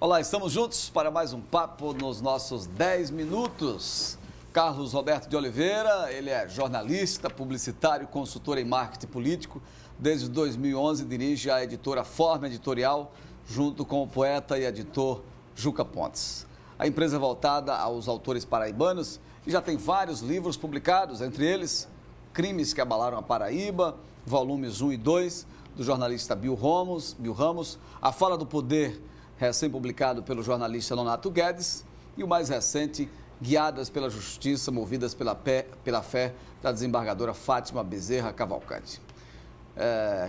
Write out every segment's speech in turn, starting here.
Olá, estamos juntos para mais um papo nos nossos 10 minutos. Carlos Roberto de Oliveira, ele é jornalista, publicitário, consultor em marketing político. Desde 2011 dirige a editora Forma Editorial, junto com o poeta e editor Juca Pontes. A empresa é voltada aos autores paraibanos e já tem vários livros publicados, entre eles Crimes que Abalaram a Paraíba, volumes 1 e 2, do jornalista Bill Ramos, A Fala do Poder, recém-publicado pelo jornalista Nonato Guedes, e o mais recente, Guiadas pela Justiça, Movidas pela Fé, da desembargadora Fátima Bezerra Cavalcante.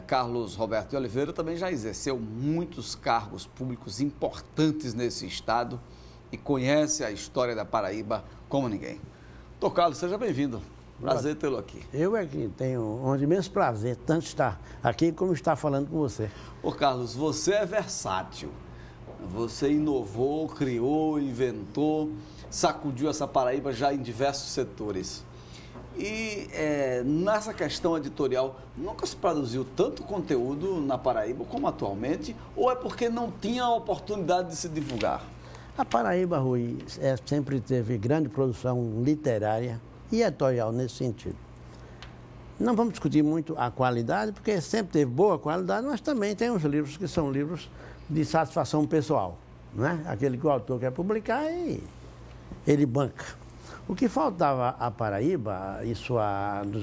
Carlos Roberto de Oliveira também já exerceu muitos cargos públicos importantes nesse estado e conhece a história da Paraíba como ninguém. Doutor Carlos, seja bem-vindo. Prazer tê-lo aqui. Eu é que tenho um imenso prazer, tanto estar aqui como estar falando com você. Ô Carlos, você é versátil. Você inovou, criou, inventou, sacudiu essa Paraíba já em diversos setores. E nessa questão editorial, nunca se produziu tanto conteúdo na Paraíba como atualmente, ou é porque não tinha a oportunidade de se divulgar? A Paraíba, Rui, sempre teve grande produção literária e editorial nesse sentido. Não vamos discutir muito a qualidade, porque sempre teve boa qualidade, mas também tem uns livros que são livros de satisfação pessoal, né? Aquele que o autor quer publicar e ele banca. O que faltava à Paraíba, isso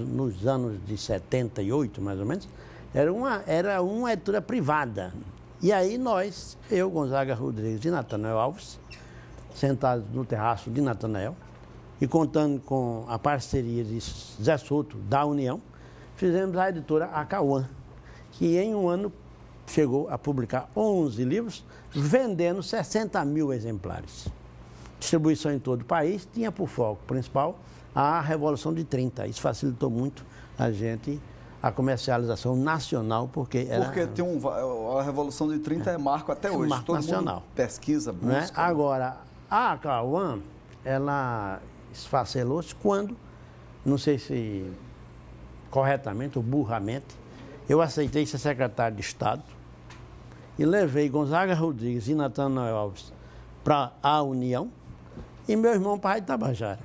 nos anos de 78, mais ou menos, era uma editora privada. E aí nós, eu, Gonzaga Rodrigues e Natanael Alves, sentados no terraço de Natanael, e contando com a parceria de Zé Souto, da União, fizemos a editora Acauã, que em um ano chegou a publicar 11 livros, vendendo 60 mil exemplares. Distribuição em todo o país, tinha por foco principal a Revolução de 30. Isso facilitou muito a comercialização nacional, porque era... Porque tem a Revolução de 30 é marco até hoje. Marco todo nacional. Mundo pesquisa, busca. Né? Agora, a Acauã, ela esfacelou-se quando, não sei se corretamente ou burramente, eu aceitei ser secretário de Estado e levei Gonzaga Rodrigues e Natanael Alves para a União e meu irmão para a Rádio Tabajara.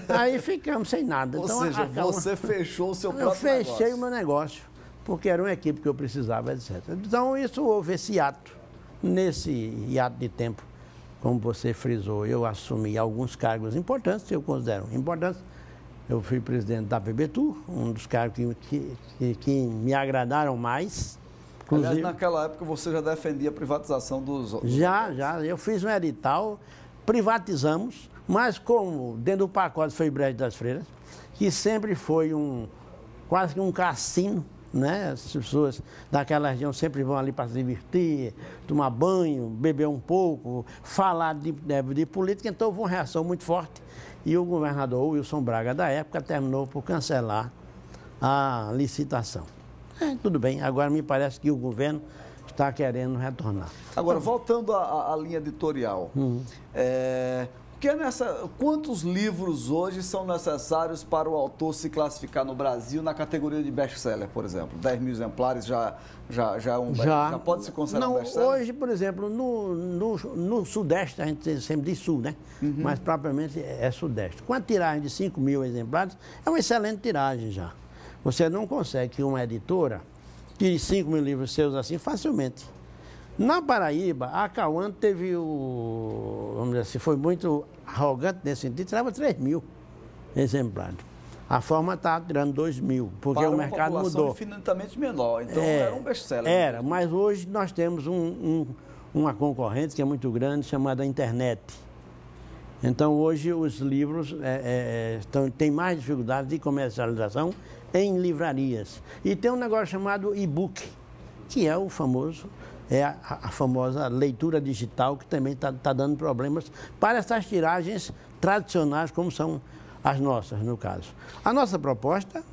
Aí ficamos sem nada. Ou então, seja, você fechou o seu próprio negócio. Eu fechei o meu negócio, porque era uma equipe que eu precisava, etc. Então, isso houve esse hiato. Nesse hiato de tempo, como você frisou, eu assumi alguns cargos importantes, que eu considero importantes. Eu fui presidente da PBTU, um dos cargos que me agradaram mais. Aliás, naquela época você já defendia a privatização dos... Já. Eu fiz um edital, privatizamos, mas como dentro do pacote foi Brejo das Freiras, que sempre foi quase que um cassino, né? As pessoas daquela região sempre vão ali para se divertir, tomar banho, beber um pouco, falar de política, então houve uma reação muito forte. E o governador Wilson Braga, da época, terminou por cancelar a licitação. Tudo bem, agora me parece que o governo está querendo retornar. Agora, voltando à linha editorial, quantos livros hoje são necessários para o autor se classificar no Brasil na categoria de best-seller, por exemplo? 10 mil exemplares já pode se considerar um best-seller? Hoje, por exemplo, no Sudeste, a gente sempre diz Sul, né? Uhum. Mas propriamente é Sudeste. Com a tiragem de 5 mil exemplares, é uma excelente tiragem já. Você não consegue que uma editora tire 5 mil livros seus assim facilmente. Na Paraíba, a Acauã teve vamos dizer assim, foi muito arrogante nesse sentido, tirava 3 mil exemplares. A Forma está tirando 2 mil, porque para o mercado mudou. Para uma população infinitamente menor, então era um best-seller. Era, mas hoje nós temos uma concorrente que é muito grande, chamada internet. Então, hoje os livros têm mais dificuldade de comercialização em livrarias. E tem um negócio chamado e-book, que é o famoso... a famosa leitura digital, que também está dando problemas para essas tiragens tradicionais, como são as nossas, no caso. A nossa proposta,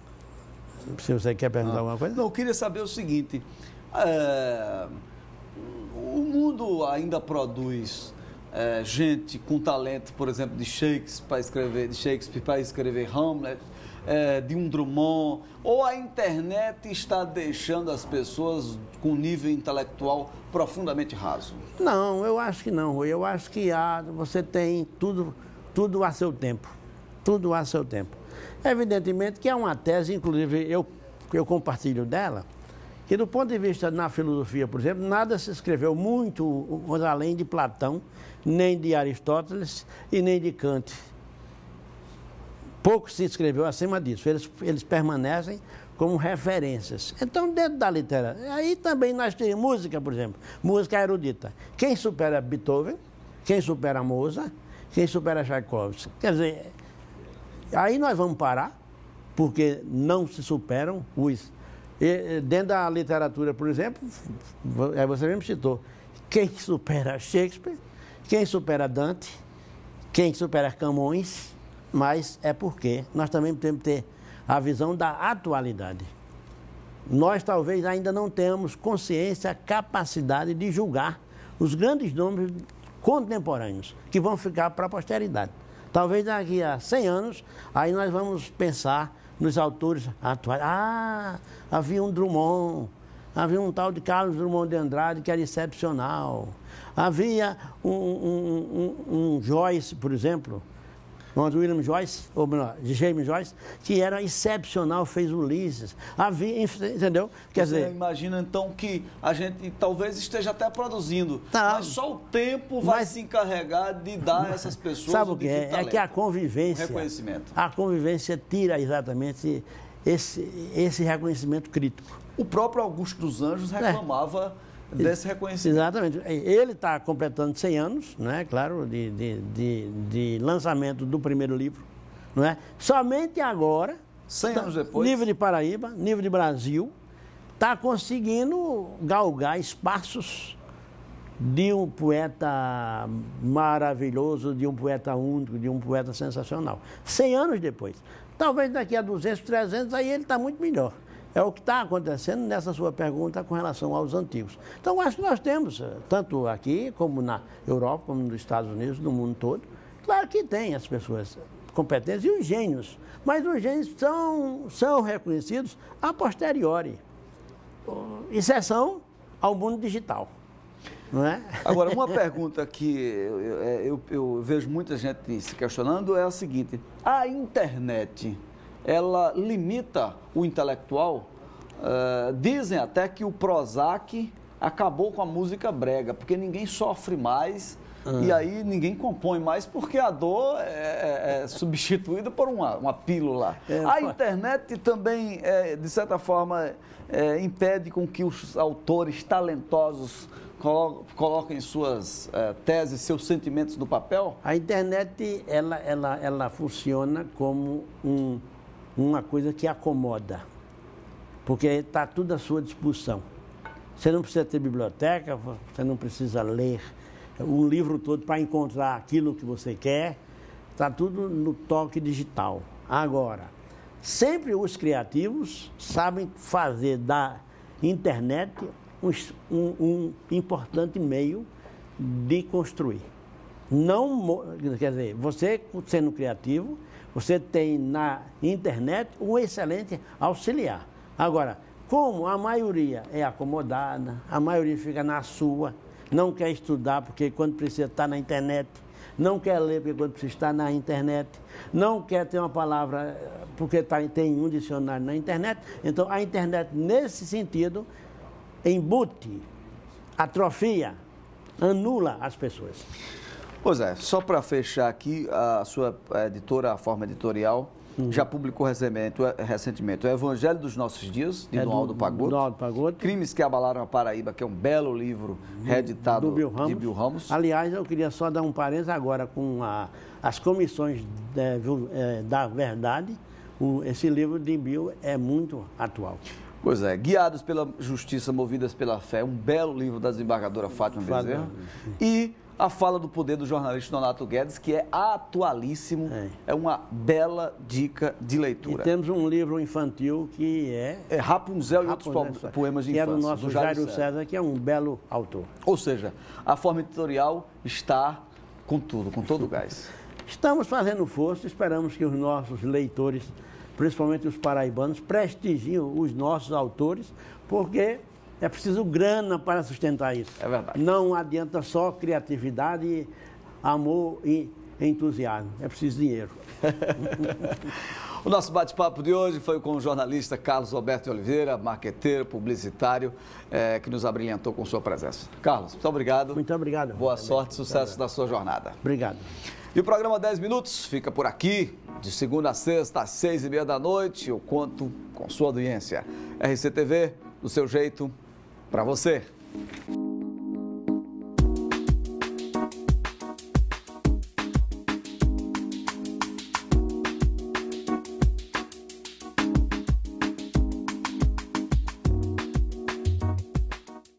se você quer perguntar alguma coisa? Não, eu queria saber o seguinte, o mundo ainda produz gente com talento, por exemplo, de Shakespeare para escrever Hamlet, de um Drummond, ou a internet está deixando as pessoas com nível intelectual profundamente raso? Não, eu acho que não, Rui. Eu acho que você tem tudo a seu tempo. Tudo a seu tempo. Evidentemente que é uma tese, inclusive eu compartilho dela, que do ponto de vista na filosofia, por exemplo, nada se escreveu muito além de Platão, nem de Aristóteles e nem de Kant. Pouco se escreveu acima disso, eles permanecem como referências. Então, dentro da literatura, aí também nós temos música, por exemplo, música erudita. Quem supera Beethoven, quem supera Mozart, quem supera Tchaikovsky. Quer dizer, aí nós vamos parar, porque não se superam os... Dentro da literatura, por exemplo, você mesmo citou, quem supera Shakespeare, quem supera Dante, quem supera Camões, mas é porque nós também temos que ter a visão da atualidade. Nós talvez ainda não tenhamos consciência, capacidade de julgar os grandes nomes contemporâneos, que vão ficar para a posteridade. Talvez daqui a 100 anos, aí nós vamos pensar nos autores atuais. Havia um Drummond, havia um tal de Carlos Drummond de Andrade que era excepcional. Havia um Joyce, por exemplo, William Joyce, ou melhor, James Joyce, que era excepcional, fez Ulisses. Havia, entendeu? Quer dizer, imagina então que a gente talvez esteja até produzindo, mas só o tempo vai se encarregar de dar a essas pessoas. Sabe o que é? É que a convivência, reconhecimento. A convivência tira exatamente esse reconhecimento crítico. O próprio Augusto dos Anjos reclamava desse reconhecimento. Exatamente. Ele está completando 100 anos, né, claro, de lançamento do primeiro livro. Não é? Somente agora, 100 anos depois, Livro de Paraíba, Livro de Brasil, está conseguindo galgar espaços de um poeta maravilhoso, de um poeta único, de um poeta sensacional. 100 anos depois. Talvez daqui a 200, 300, aí ele está muito melhor. É o que está acontecendo nessa sua pergunta com relação aos antigos. Então, acho que nós temos, tanto aqui, como na Europa, como nos Estados Unidos, no mundo todo, claro que tem as pessoas competentes e os gênios, mas os gênios são reconhecidos a posteriori, exceção ao mundo digital. Não é? Agora, uma pergunta que eu vejo muita gente se questionando é a seguinte: a internet, ela limita o intelectual? Dizem até que o Prozac acabou com a música brega, porque ninguém sofre mais e aí ninguém compõe mais, porque a dor é substituída por uma pílula. A internet também, de certa forma, impede com que os autores talentosos coloquem suas teses, seus sentimentos no papel? A internet, ela funciona como uma coisa que acomoda, porque está tudo à sua disposição. Você não precisa ter biblioteca, você não precisa ler um livro todo para encontrar aquilo que você quer, está tudo no toque digital. Agora, sempre os criativos sabem fazer da internet um importante meio de construir. Não, quer dizer, você sendo criativo, você tem na internet um excelente auxiliar. Agora, como a maioria é acomodada, a maioria fica na sua, não quer estudar porque quando precisa estar na internet, não quer ler porque quando precisa estar na internet, não quer ter uma palavra porque tem um dicionário na internet. Então, a internet, nesse sentido, embute, atrofia, anula as pessoas. Pois é, só para fechar aqui, a sua editora, a Forma Editorial, já publicou recentemente o Evangelho dos Nossos Dias, de Dom Aldo Pagotto, Crimes que Abalaram a Paraíba, que é um belo livro reeditado de Bill Ramos. Aliás, eu queria só dar um parênteses agora com as comissões da verdade. Esse livro de Bill é muito atual. Pois é, Guiados pela Justiça, Movidas pela Fé, um belo livro da desembargadora Fátima Bezerra. E A Fala do Poder, do jornalista Donato Guedes, que é atualíssimo, é uma bela dica de leitura. E temos um livro infantil que é Rapunzel e outros poemas de infância. Que é do nosso Jairo César, que é um belo autor. Ou seja, a Forma Editorial está Com tudo, com todo o gás. Estamos fazendo força, esperamos que os nossos leitores, principalmente os paraibanos, prestigiem os nossos autores, porque é preciso grana para sustentar isso. É verdade. Não adianta só criatividade, amor e entusiasmo. É preciso dinheiro. O nosso bate-papo de hoje foi com o jornalista Carlos Roberto de Oliveira, marqueteiro, publicitário, que nos abrilhantou com sua presença. Carlos, muito obrigado. Muito obrigado. Boa sorte, sucesso na sua jornada. Obrigado. E o programa 10 Minutos fica por aqui, de segunda a sexta, às 6h30 da noite. Eu conto com sua audiência. RCTV, do seu jeito, para você.